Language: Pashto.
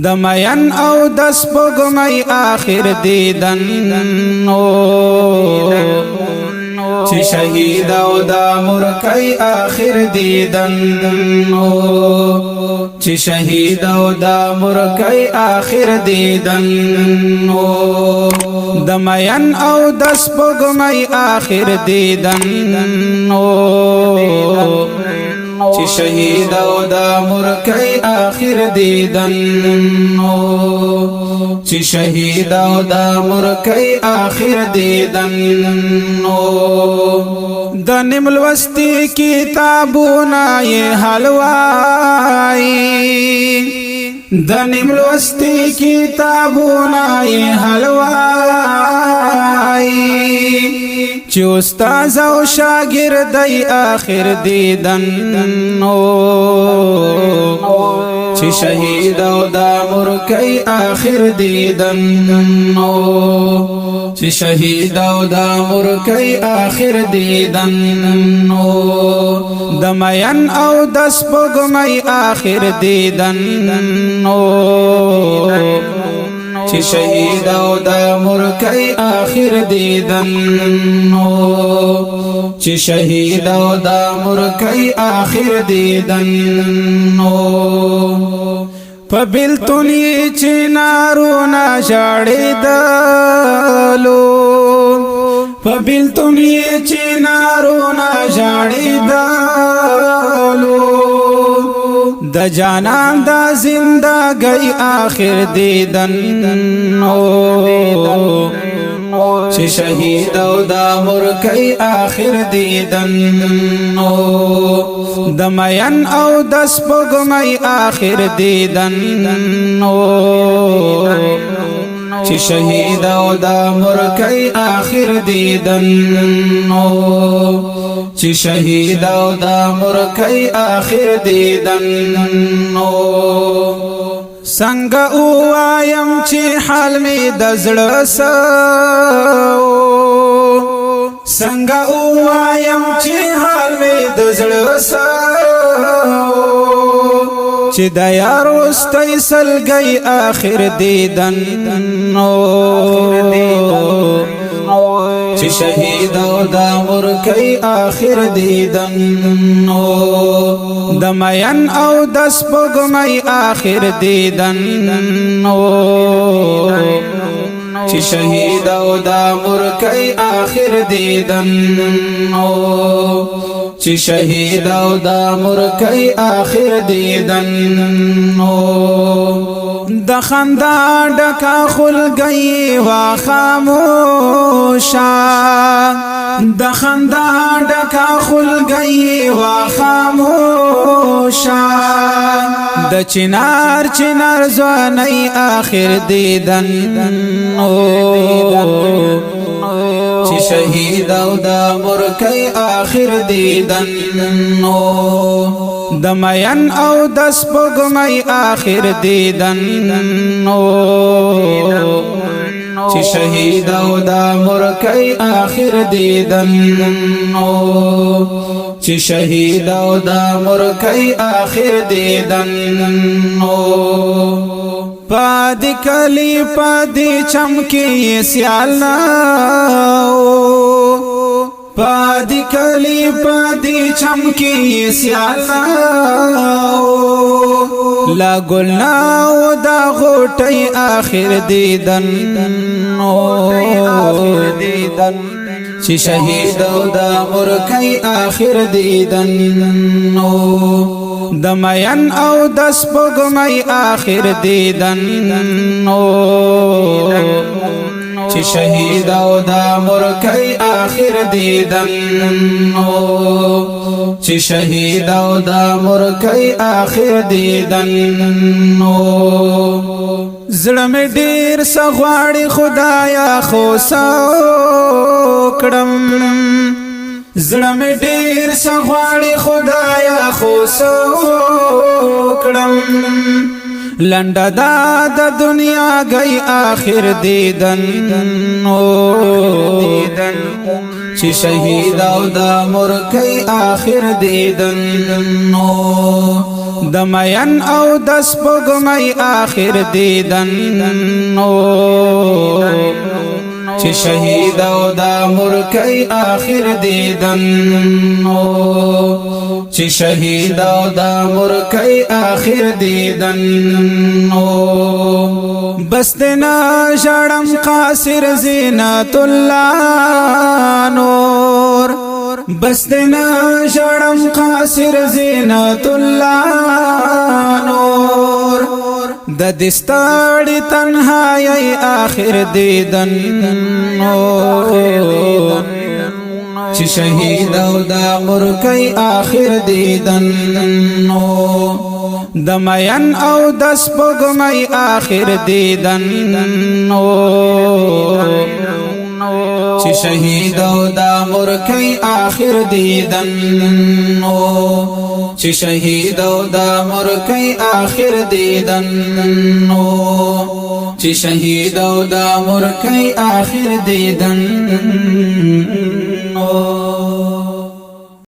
دمین او دس پگمی آخر دیدن چی شهید او دا مرکی آخر دیدن چی شهید او دا مرکی آخر دیدن دمین او دس پگمی آخر دیدن چی شهید او دا مرکی آخر دیدن چی شهید او دا مرکی آخر دیدن د نیم لوستی کتابونه یې حلوائی د نیم لوستی کتابونه یې حلوائی چی استاز او شاگردی آخر دیدن چی شهید او دا مرکی آخر دیدن چی شهید او دا مرکی آخر دیدن دمین او دس پگمی آخر دیدن چی شهید او دا مرکی آخر دیدن چی شهید او دا مرکی آخر دیدن پا بیلتونی چی نارونا جاڑی دلو پا بیلتونی چی نارونا جاڑی دلو د جانان دا زندگی آخر دیدن چی شهید او دا مرکی آخر دیدن دمین او دس پگمی آخر دیدن چی شهید او دا مرکی آخر دیدن چی شهید او دا مرکی آخر دیدن سنگ اوایم چی حال می دزړه سو سنگ اوایم چی حال می دزړه سو چی د یار واستای سلګي آخر دیدن چی شهید او دا مرکی آخر دیدن دمین او دس پگمی آخر دیدن چی شهید او دا مرکی آخر دیدن چی شهید او دا مرکی آخر دیدن د خندا ډکا خلګي وا خاموشا د خندا ډکا خلګي وا خاموشا د چنار چنار ځواني آخر دیدن چی شهید او دا مرکی آخر دیدن دمین او دس پگمی آخر دیدن چی شهید او دا مرکی آخر دیدن چی شهید او دا مرکی آخر دیدن پادی کلی پادی چمکی سیالنا پادی کلی پادی چمکی سیالنا لا گلنا و دا غوٹی آخر دیدن چی شهید او دا مرکی آخر دیدن دمین او دس پگمی آخر دیدن چی شهید او دا مرکی آخر دیدن چی شهید او دا مرکی آخر دیدن زړه مې ډېر څه غواړي خدایا خو څه وکړم زړه مې ډېر څه غواړي خدایا خو څه وکړم لنډه دا د دنیا گئی آخر دیدن چی شهید او دا مرکی آخر دیدن دمین او دس پگمی آخر دیدن چی شهید او دا مرکی آخر دیدن چی شهید او دا مرکی آخر دیدن بس دینا جڑم قاصر زینت اللہ نور بس دینا جڑم قاصر زینت اللہ نور د دستاڑی تنہائی آخر دیدن چی شہید او دا مرکی آخر دیدن دمین او دس پگمی آخر دیدن چی شہید او دا مرکی آخر دیدن چی شہید او دا مرکی آخر دیدن چی شہید او دا مرکی آخر دیدن